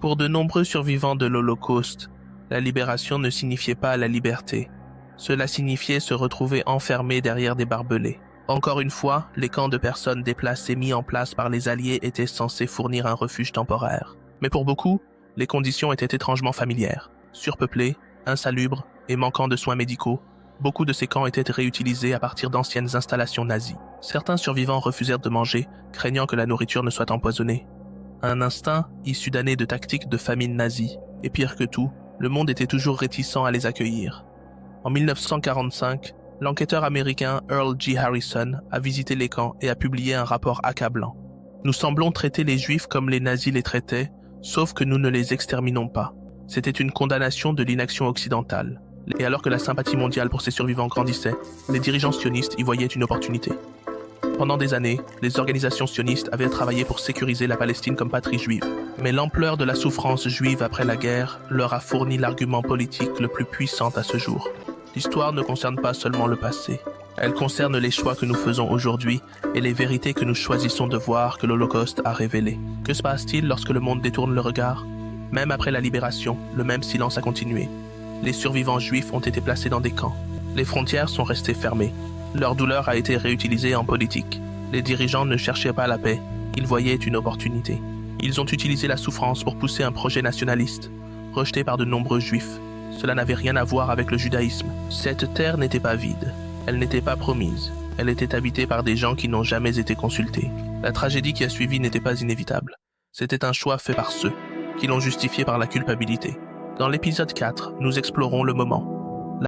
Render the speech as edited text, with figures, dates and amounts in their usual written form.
Pour de nombreux survivants de l'Holocauste, la libération ne signifiait pas la liberté. Cela signifiait se retrouver enfermé derrière des barbelés. Encore une fois, les camps de personnes déplacées mis en place par les Alliés étaient censés fournir un refuge temporaire. Mais pour beaucoup, les conditions étaient étrangement familières. Surpeuplées, insalubres et manquant de soins médicaux, beaucoup de ces camps étaient réutilisés à partir d'anciennes installations nazies. Certains survivants refusèrent de manger, craignant que la nourriture ne soit empoisonnée. Un instinct issu d'années de tactiques de famine nazie, et pire que tout, le monde était toujours réticent à les accueillir. En 1945, l'enquêteur américain Earl G. Harrison a visité les camps et a publié un rapport accablant. Nous semblons traiter les Juifs comme les nazis les traitaient, sauf que nous ne les exterminons pas. C'était une condamnation de l'inaction occidentale. Et alors que la sympathie mondiale pour ces survivants grandissait, les dirigeants sionistes y voyaient une opportunité. Pendant des années, les organisations sionistes avaient travaillé pour sécuriser la Palestine comme patrie juive. Mais l'ampleur de la souffrance juive après la guerre leur a fourni l'argument politique le plus puissant à ce jour. L'histoire ne concerne pas seulement le passé. Elle concerne les choix que nous faisons aujourd'hui et les vérités que nous choisissons de voir que l'Holocauste a révélées. Que se passe-t-il lorsque le monde détourne le regard? Même après la libération, le même silence a continué. Les survivants juifs ont été placés dans des camps. Les frontières sont restées fermées. Leur douleur a été réutilisée en politique. Les dirigeants ne cherchaient pas la paix, ils voyaient une opportunité. Ils ont utilisé la souffrance pour pousser un projet nationaliste, rejeté par de nombreux juifs. Cela n'avait rien à voir avec le judaïsme. Cette terre n'était pas vide. Elle n'était pas promise. Elle était habitée par des gens qui n'ont jamais été consultés. La tragédie qui a suivi n'était pas inévitable. C'était un choix fait par ceux qui l'ont justifié par la culpabilité. Dans l'épisode 4, nous explorons le moment